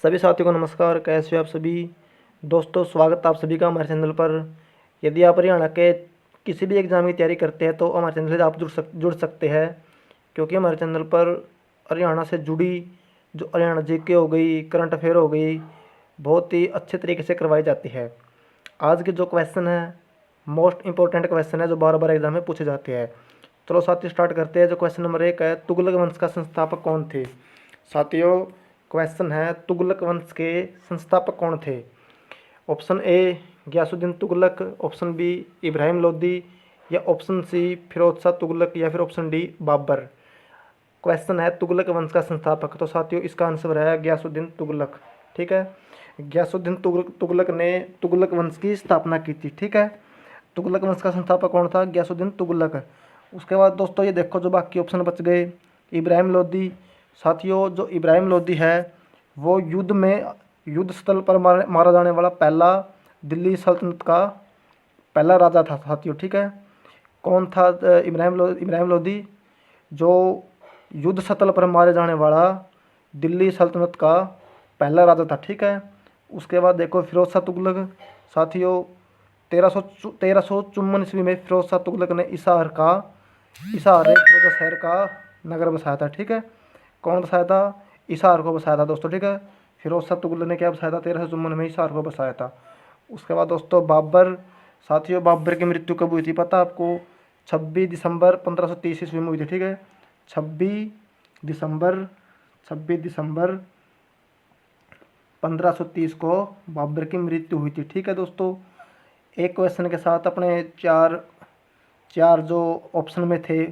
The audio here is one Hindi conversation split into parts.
सभी साथियों को नमस्कार। कैसे हो आप सभी दोस्तों? स्वागत है आप सभी का हमारे चैनल पर। यदि आप हरियाणा के किसी भी एग्ज़ाम की तैयारी करते हैं तो हमारे चैनल से आप जुड़ सकते हैं, क्योंकि हमारे चैनल पर हरियाणा से जुड़ी जो हरियाणा जीके हो गई, करंट अफेयर हो गई, बहुत ही अच्छे तरीके से करवाई जाती है। आज के जो क्वेश्चन है मोस्ट इंपॉर्टेंट क्वेश्चन है जो बार बार एग्जाम में पूछे जाते हैं। चलो साथियों स्टार्ट करते हैं। जो क्वेश्चन नंबर 1 है, तुगलक वंश का संस्थापक कौन थे? साथियों क्वेश्चन है, तुगलक वंश के संस्थापक कौन थे? Option A Ghiyasuddin Tughlaq, option B Ibrahim Lodi, या ऑप्शन सी फिरोज शाह तुगलक, या फिर ऑप्शन डी बाबर। क्वेश्चन है तुगलक वंश का संस्थापक, तो साथियों इसका आंसर है गयासुद्दीन तुगलक। ठीक है, गयासुद्दीन तुगलक ने तुगलक वंश की स्थापना की थी। ठीक है, तुगलक वंश का संस्थापक कौन था? गयासुद्दीन तुगलक। उसके बाद दोस्तों ये देखो जो बाकी ऑप्शन बच गए, इब्राहिम लोदी। साथियों जो इब्राहिम लोदी है वो युद्ध स्थल पर मारा जाने वाला पहला दिल्ली सल्तनत का पहला राजा था साथियों। ठीक है, कौन था? इब्राहिम लोदी जो युद्ध स्थल पर मारे जाने वाला दिल्ली सल्तनत का पहला राजा था। ठीक है, उसके बाद देखो फिरोज शाह तुगलक। साथियों 1354 ईस्वी में फिरोज शाह तुगलक ने हिसार एक फिरोजा शहर का नगर बसाया था। ठीक है, कौन बसाया था? हिसार को बसाया था दोस्तों। ठीक है, फिरोज शाह तुगलक ने क्या बसाया था? 1354 में हिसार को बसाया था। उसके बाद दोस्तों बाबर। साथियों बाबर की मृत्यु कब हुई थी पता आपको? 26 दिसंबर 1530 ईस्वी में हुई थी। ठीक है, 26 दिसंबर 1530 को बाबर की मृत्यु हुई थी। ठीक है दोस्तों, एक क्वेश्चन के साथ अपने चार जो ऑप्शन में थे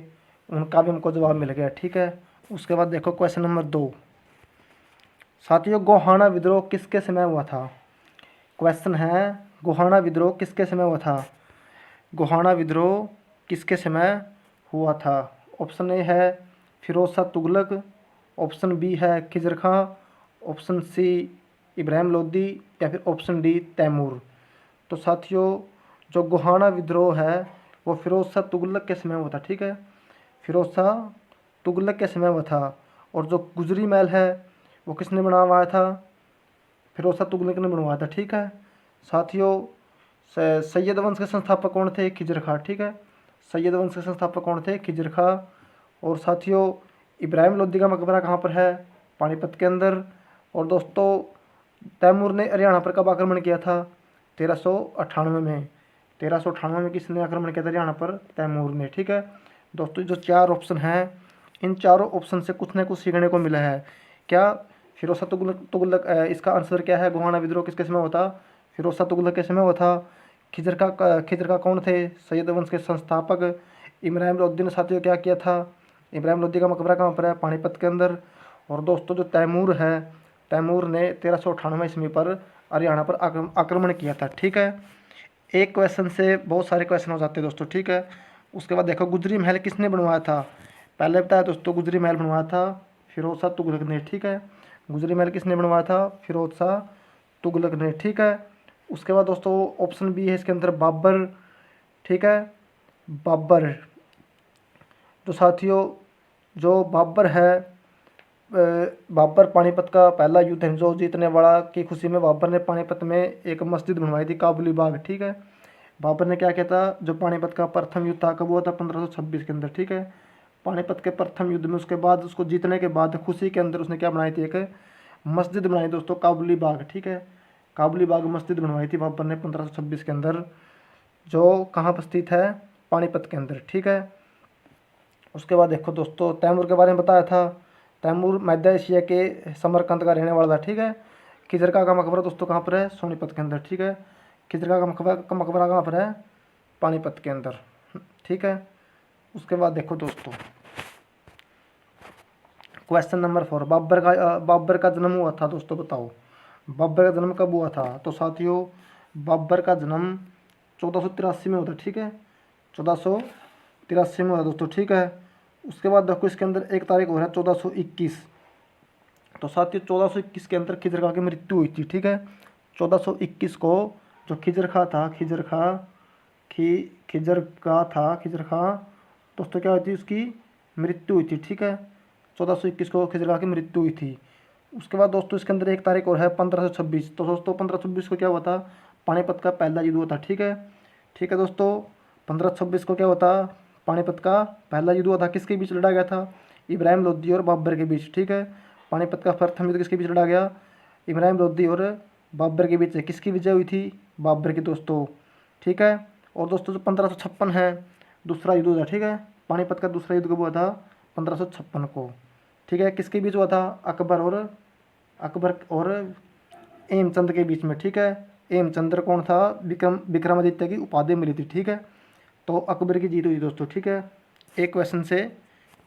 उनका भी हमको जवाब मिल गया। ठीक है, उसके बाद देखो क्वेश्चन नंबर 2। साथियों गोहाना विद्रोह किसके समय हुआ था? क्वेश्चन है गोहाना विद्रोह किसके समय हुआ था? गोहाना विद्रोह किसके समय हुआ था? ऑप्शन ए है फिरोज शाह तुगलक, ऑप्शन बी है खिजर खां, ऑप्शन सी इब्राहिम लोदी, या फिर ऑप्शन डी तैमूर। तो साथियों जो गोहाना विद्रोह है वो फिरोज शाह तुगलक के समय हुआ था। ठीक है, फिरोज शाह तुगलक के समय हुआ था। और जो गुजरी महल है वो किसने बनवाया था? फिरोज शाह तुगलक ने बनवाया था। ठीक है, साथियों सैयद वंश के संस्थापक कौन थे? खिजर खां। ठीक है, सैयद वंश के संस्थापक कौन थे? खिजर खां। और साथियों इब्राहिम लोदी का मकबरा कहाँ पर है? पानीपत के अंदर। और दोस्तों तैमूर ने हरियाणा पर कब आक्रमण किया था? 1398 में। 1398 में किसने आक्रमण किया था हरियाणा पर? तैमूर ने। ठीक है दोस्तों, जो चार ऑप्शन हैं इन चारों ऑप्शन से कुछ न कुछ सीखने को मिला है। क्या फिरोज शाह तुगलक इसका आंसर क्या है? गोहाना विद्रोह किसके समय हुआ था? फिरोज शाह तुगलक के समय हुआ था। खिजर का कौन थे? सैयद वंश के संस्थापक इब्राहिम लोदी ने साथियों क्या किया था? इब्राहिम लोदी का मकबरा कहाँ पर है? पानीपत के अंदर। और दोस्तों जो तैमूर है, तैमूर ने 1398 ईस्वी पर हरियाणा पर आक्रमण किया था। ठीक है, एक क्वेश्चन से बहुत सारे क्वेश्चन हो जाते हैं दोस्तों। ठीक है, उसके बाद देखो गुजरी महल किसने बनवाया था? पहले बताया दोस्तों गुजरी महल बनवाया था फिरोज शाह तुगलक ने। ठीक है, गुजरी महल किसने बनवाया था? फिरोज शाह तुगलक ने। ठीक है, उसके बाद दोस्तों ऑप्शन बी है इसके अंदर बाबर। ठीक है, बाबर। तो साथियों जो बाबर है बाबर पानीपत का पहला युद्ध है जो जीतने वाला की खुशी में बाबर ने पानीपत में एक मस्जिद बनवाई थी, काबुली बाग। ठीक है, बाबर ने क्या किया था? जो पानीपत का प्रथम युद्ध था कब हुआ था? 1526 के अंदर। ठीक है, पानीपत के प्रथम युद्ध में उसके बाद उसको जीतने के बाद खुशी के अंदर उसने क्या बनाई थी? एक मस्जिद बनाई दोस्तों, काबुली बाग। ठीक है, काबुली बाग मस्जिद बनवाई थी बाबर ने 1526 के अंदर, जो कहाँ पर स्थित है? पानीपत के अंदर। ठीक है, उसके बाद देखो दोस्तों तैमूर के बारे में बताया था। तैमूर मध्य एशिया के समरकंद का रहने वाला था। ठीक है, खिजरका का मकबरा दोस्तों कहाँ पर है? सोनीपत के अंदर। ठीक है, खिजरका का मकबरा कहाँ पर है? पानीपत के अंदर। ठीक है, उसके बाद देखो दोस्तों क्वेश्चन नंबर 4। बाबर का जन्म हुआ था दोस्तों, बताओ बाबर का जन्म कब हुआ था? तो साथियों बाबर का जन्म 1483 में होता। ठीक है, 1483 में होता दोस्तों। ठीक है, उसके बाद देखो इसके अंदर एक तारीख हो रहा है 1421। तो साथियों 1421 के अंदर खिजर खां की मृत्यु हुई थी। ठीक है, 1421 को जो खिजर खां था, खिजर खां दोस्तों क्या हुई थी? उसकी मृत्यु हुई थी। ठीक है, 1421 को खिजर खां की मृत्यु हुई थी। उसके बाद दोस्तों इसके अंदर एक तारीख और है 1526। तो दोस्तों 1526 को क्या हुआ था, पानीपत का पहला युद्ध हुआ था। ठीक है, ठीक है दोस्तों, 1526 को क्या हुआ था, पानीपत का पहला युद्ध हुआ था। किसके बीच लड़ा गया था, इब्राहिम लोदी और बाबर के बीच। ठीक है, पानीपत का प्रथम युद्ध किसके बीच लड़ा गया, इब्राहिम लोदी और बाबर के बीच। किसकी विजय हुई थी, बाबर की दोस्तों। ठीक है, और दोस्तों जो 1556 है दूसरा युद्ध हुआ। ठीक है, पानीपत का दूसरा युद्ध कब हुआ था, 1556 को। ठीक है, किसके बीच हुआ था, अकबर और हेमचंद के बीच में। ठीक है, हेमचंद्र कौन था, विक्रमादित्य की उपाधि मिली थी। ठीक है, तो अकबर की जीत हुई दोस्तों। ठीक है, एक क्वेश्चन से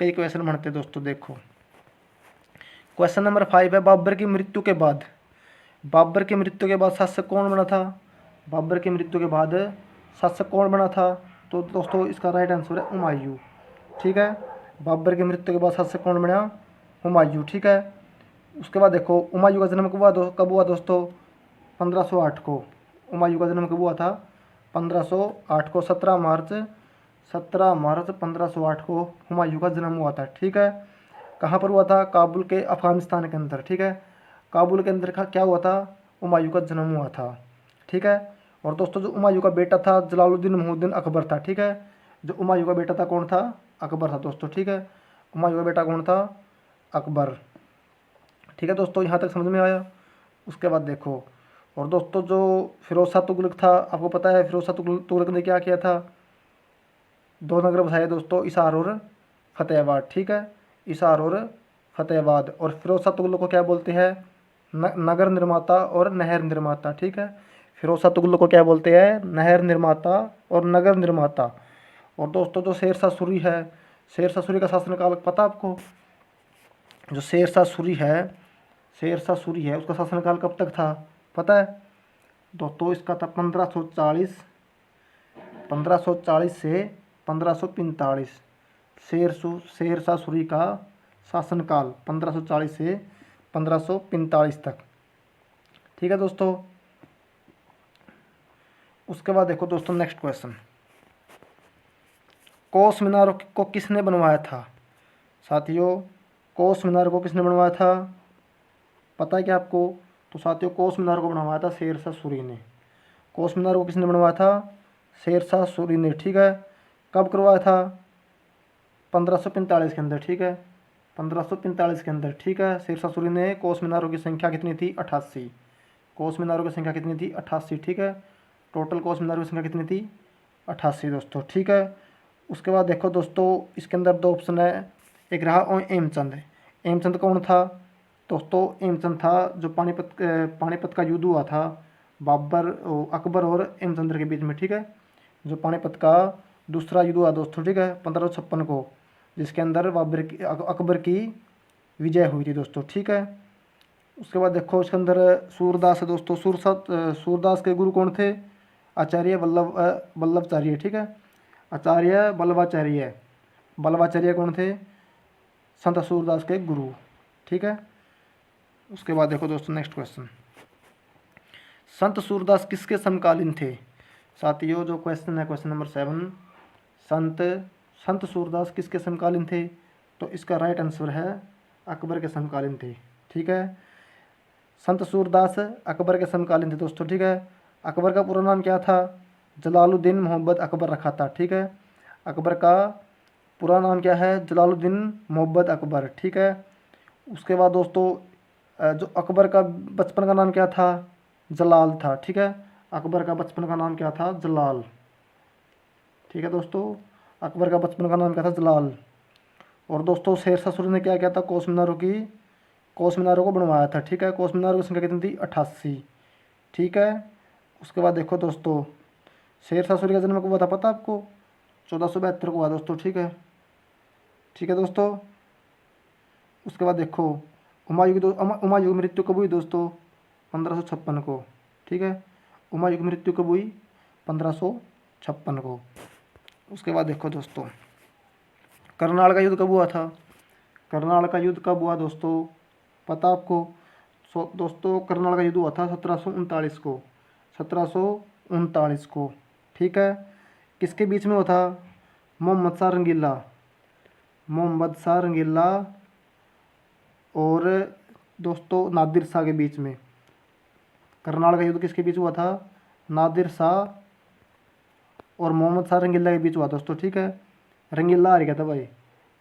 कई क्वेश्चन बनते दोस्तों। देखो क्वेश्चन नंबर 5 है, बाबर की मृत्यु के बाद, बाबर की मृत्यु के बाद शासक कौन बना था, बाबर की मृत्यु के बाद शासक कौन बना था। तो दोस्तों इसका राइट आंसर है हुमायूं। ठीक है, बाबर की मृत्यु के बाद शासक कौन बना, हुमायूं। ठीक है, उसके बाद देखो हुमायूं का जन्म कब हुआ दोस्तों, 1508 को। हुमायूं का जन्म कब हुआ था, 1508 को। 17 मार्च 1508 को हुमायूं का जन्म हुआ था। ठीक है, कहाँ पर हुआ था, काबुल के अफगानिस्तान के अंदर। ठीक है, काबुल के अंदर का क्या हुआ था, हुमायूं का जन्म हुआ था। ठीक है, और दोस्तों जो हुमायूं का बेटा था जलालुद्दीन मुहिउद्दीन अकबर था। ठीक है, जो हुमायूं का बेटा था कौन था, अकबर था दोस्तों। ठीक है, हुमायूं का बेटा कौन था, अकबर। ठीक है दोस्तों, यहाँ तक समझ में आया। उसके बाद देखो, और दोस्तों जो फिरोज शाह तुगलक था, आपको पता है फिरोज शाह तुगलक ने क्या किया था, दो नगर बसाए दोस्तों, हिसार और फतेहाबाद। ठीक है, हिसार और फतेहाबाद। और फिरोज शाह तुगलक को क्या बोलते हैं, नगर निर्माता और नहर निर्माता। ठीक है, फिरोज शाह तुगलक को क्या बोलते हैं, नहर निर्माता और नगर निर्माता। और दोस्तों जो शेर शाह सूरी है, शेर शाह सूरी का शासनकाल पता आपको, जो शेर शाह सूरी है उसका शासनकाल कब तक था पता है दोस्तों, इसका था 1540 से 1545। शेर शाह सूरी का शासनकाल 1540 से 1545 तक। ठीक है दोस्तों, उसके बाद देखो दोस्तों नेक्स्ट क्वेश्चन, कोस मीनार को किसने बनवाया था साथियों, कोस मीनार को किसने बनवाया था, पता है क्या आपको। तो साथियों कोस मीनार को बनवाया था शेर शाह सूरी ने। कोस मीनार को किसने बनवाया था, शेर शाह सूरी ने। ठीक है, कब करवाया था, 1545 के अंदर। ठीक है, 1545 के अंदर। ठीक है, शेर शाह सूरी ने। कोस मीनारों की संख्या कितनी थी, 88। कोस मीनारों की संख्या कितनी थी, 88। ठीक है, टोटल कोस मीनारों की संख्या कितनी थी, 88 दोस्तों। ठीक है, उसके बाद देखो दोस्तों इसके अंदर दो ऑप्शन है, एक रहा हेमचंद। हेमचंद कौन था दोस्तों, हेमचंद था जो पानीपत का युद्ध हुआ था अकबर और हेमचंद्र के बीच में। ठीक है, जो पानीपत का दूसरा युद्ध हुआ दोस्तों। ठीक है, 1556 को, जिसके अंदर अकबर की विजय हुई थी दोस्तों। ठीक है, उसके बाद देखो इसके अंदर सूरदास है दोस्तों। सूरदास के गुरु कौन थे, आचार्य वल्लभाचार्य। ठीक है, आचार्य वल्लभाचार्य कौन थे, संत सूरदास के गुरु। ठीक है, उसके बाद देखो दोस्तों नेक्स्ट क्वेश्चन, संत सूरदास किसके समकालीन थे साथियों। जो क्वेश्चन है क्वेश्चन नंबर 7, संत सूरदास किसके समकालीन थे। तो इसका राइट आंसर है अकबर के समकालीन थे। ठीक है, संत सूरदास अकबर के समकालीन थे दोस्तों। ठीक है, अकबर का पूरा नाम क्या था, जलालुद्दीन मोहम्मद अकबर रखा था। ठीक है, अकबर का पूरा नाम क्या है, जलालुद्दीन मोहम्मद अकबर। ठीक है, उसके बाद दोस्तों जो अकबर का बचपन का नाम क्या था, जलाल था। ठीक है, अकबर का बचपन का नाम क्या था, जलाल। ठीक है दोस्तों, अकबर का बचपन का नाम क्या था, जलाल। और दोस्तों शेर शाह सूरी ने क्या किया था, कोस मीनारों को बनवाया था। ठीक है, कोस मीनारों की संख्या कितनी थी, 88। ठीक है, उसके बाद देखो दोस्तों शेर शाह सूरी का जन्म कब हुआ था पता आपको, 1472 को हुआ दोस्तों। ठीक है, ठीक है दोस्तों, उसके बाद देखो हुमायूं की मृत्यु कब हुई दोस्तों, 1556 को। ठीक है, हुमायूं की मृत्यु कब हुई, 1556 को। उसके बाद देखो दोस्तों करनाल का युद्ध कब हुआ था, करनाल का युद्ध कब हुआ दोस्तों पता आपको। दोस्तों करनाल का युद्ध हुआ था 1739 को, 1739 को। ठीक है, किसके बीच में हुआ था, मोहम्मद शाह रंगीला और दोस्तों नादिर शाह के बीच में। करनाल का युद्ध किसके बीच हुआ था? नादिर शाह और मोहम्मद शाह रंगीला के बीच हुआ दोस्तों, ठीक है। रंगीला हार गया था भाई,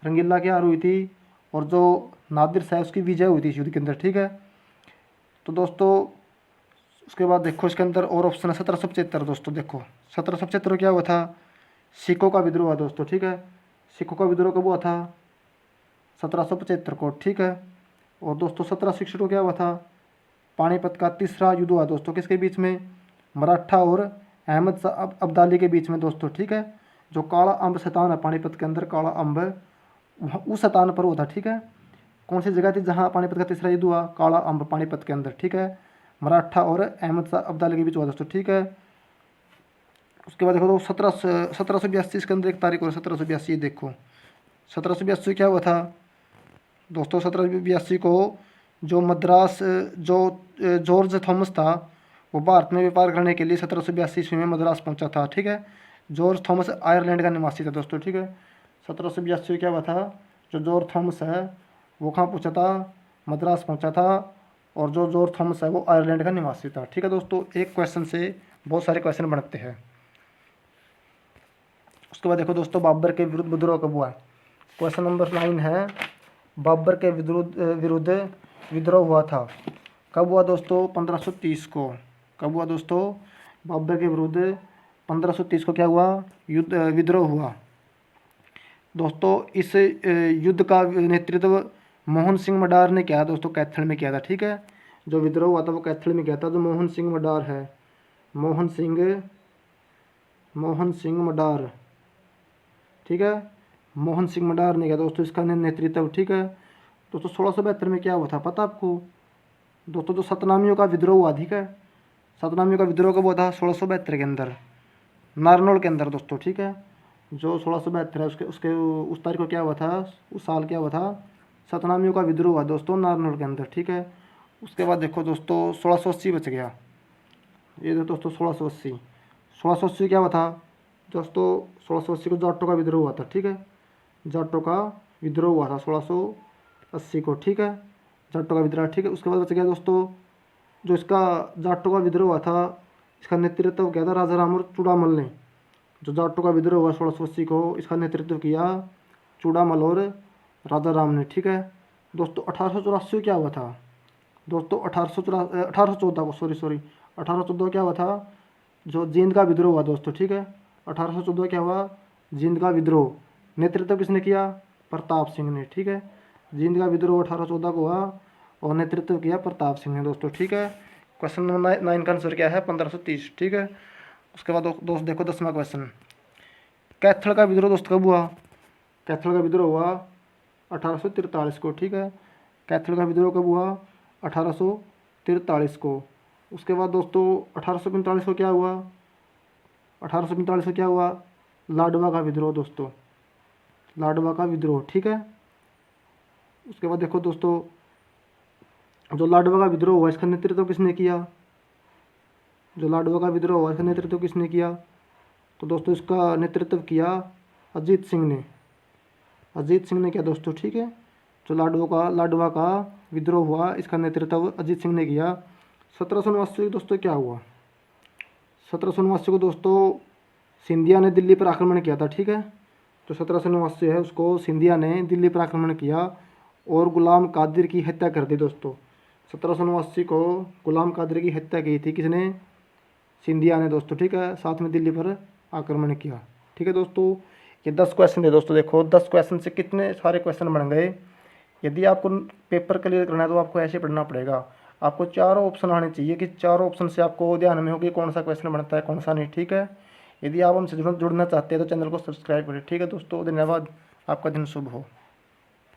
रंगीला की हार हुई थी और जो नादिर शाह उसकी विजय हुई थी इस युद्ध के अंदर, ठीक है। तो दोस्तों उसके बाद देखो इसके अंदर और ऑप्शन है 1775 दोस्तों। देखो 1775 क्या हुआ था? सिखों का विद्रोह हुआ दोस्तों, ठीक है। सिखों का विद्रोह कब हुआ था? 1775 को, ठीक है। और दोस्तों 1761 को क्या हुआ था? पानीपत का तीसरा युद्ध हुआ दोस्तों, किसके बीच में? मराठा और अहमद शाह अब्दाली के बीच में दोस्तों, ठीक है। जो काला अम्ब शैतान है पानीपत के अंदर, काला अम्ब उस शैतान पर हुआ था, ठीक है। कौन सी जगह थी जहाँ पानीपत का तीसरा युद्ध हुआ? काला अम्ब पानीपत के अंदर, ठीक है। मराठा और अहमद शाह अब्दाली के बीच हुआ दोस्तों, ठीक है। उसके बाद देखो तो 1782 इसके अंदर एक तारीख और 1782 देखो 1782 क्या हुआ था दोस्तों? 1782 को जो मद्रास जो जॉर्ज थॉमस था वो भारत में व्यापार करने के लिए 1782 ईस्वी में मद्रास पहुंचा था, ठीक है। जॉर्ज थॉमस आयरलैंड का निवासी था दोस्तों, ठीक है। 1782 क्या हुआ था? जो जॉर्ज थॉमस है वो कहाँ पहुंचा था? मद्रास पहुंचा था। और जो जॉर्ज थॉमस है वो आयरलैंड का निवासी था, ठीक है दोस्तों। एक क्वेश्चन से बहुत सारे क्वेश्चन बनते हैं। उसके बाद देखो दोस्तों बाबर के विरुद्ध विद्रोह कब हुआ है? क्वेश्चन नंबर 9 है, बाबर के विरुद्ध विद्रोह हुआ था कब हुआ दोस्तों? 1530 को। कब हुआ दोस्तों? बाबर के विरुद्ध 1530 को क्या हुआ? विद्रोह हुआ दोस्तों। इस युद्ध का नेतृत्व मोहन सिंह मडार ने किया दोस्तों, कैथल में किया था, ठीक है। जो विद्रोह हुआ था वो कैथल में किया था। जो मोहन सिंह मडार है, मोहन सिंह मडार, ठीक है। मोहन सिंह मडार ने किया दोस्तों इसका नेतृत्व, ठीक है। दोस्तों 1672 में क्या हुआ था पता आपको? दोस्तों जो सतनामियों का विद्रोह हुआ, ठीक है। सतनामियों का विद्रोह कब हुआ था? 1672 के अंदर, नारनौल के अंदर दोस्तों, ठीक है। जो 1672 है उसके उस तारीख को क्या हुआ था? उस साल क्या हुआ था? सतनामियों का विद्रोह हुआ दोस्तों नारनौल के अंदर, ठीक है। उसके बाद देखो दोस्तों 1680 बच गया। ये दोस्तों 1680 क्या हुआ था दोस्तों? 1680 को जाटों का विद्रोह हुआ था, ठीक है। जाटों का विद्रोह हुआ था 1680 को, ठीक है। जाटों का विद्रोह, ठीक है। उसके बाद बच गया दोस्तों जो इसका जाटों का विद्रोह हुआ था इसका नेतृत्व किया था राजा राम और चूड़ामल ने। जो जाटों का विद्रोह हुआ 1680 को इसका नेतृत्व किया चूड़ामल और राजा राम ने, ठीक है दोस्तों। 1884 क्या हुआ था दोस्तों? 1814 को, सॉरी 1814 क्या हुआ था? जो जींद का विद्रोह हुआ दोस्तों, ठीक है। 1814 क्या हुआ? जींद का विद्रोह। नेतृत्व किसने किया? प्रताप सिंह ने, ठीक है। जींद का विद्रोह 1814 को हुआ और नेतृत्व किया प्रताप सिंह ने दोस्तों, ठीक है। क्वेश्चन नंबर 9 का आंसर क्या है? 1530, ठीक है। उसके बाद दोस्त देखो 10वां क्वेश्चन, कैथल का विद्रोह दोस्त कब हुआ? कैथल का विद्रोह हुआ 1843 को, ठीक है। कैथल का विद्रोह कब हुआ? 1843 को। उसके बाद दोस्तों 1845 को क्या हुआ? 1845 को क्या हुआ? लाडवा का विद्रोह दोस्तों, लाडवा का विद्रोह, ठीक है। उसके बाद देखो दोस्तों जो लाडवा का विद्रोह हुआ इसका नेतृत्व किसने किया? जो लाडवा का विद्रोह हुआ इसका नेतृत्व किसने किया? तो दोस्तों इसका नेतृत्व किया अजीत सिंह ने, अजीत सिंह ने किया दोस्तों, ठीक है। जो लाडवा का विद्रोह हुआ इसका नेतृत्व अजीत सिंह ने किया। 1789 दोस्तों क्या हुआ? 1789 को दोस्तों सिंधिया ने दिल्ली पर आक्रमण किया था, ठीक है। जो 1789 है उसको सिंधिया ने दिल्ली पर आक्रमण किया और गुलाम कादिर की हत्या कर दी दोस्तों। 1789 को गुलाम कादिर की हत्या की थी किसने? सिंधिया ने दोस्तों, ठीक है। साथ में दिल्ली पर आक्रमण किया, ठीक है दोस्तों। ये 10 क्वेश्चन थे दोस्तों। देखो 10 क्वेश्चन से कितने सारे क्वेश्चन बन गए। यदि आपको पेपर क्लियर करना है तो आपको ऐसे पढ़ना पड़ेगा। आपको चारों ऑप्शन आने चाहिए कि चारों ऑप्शन से आपको ध्यान में हो कि कौन सा क्वेश्चन बनता है कौन सा नहीं, ठीक है। यदि आप हमसे जुड़ना चाहते हैं तो चैनल को सब्सक्राइब करें, ठीक है दोस्तों। धन्यवाद, आपका दिन शुभ हो।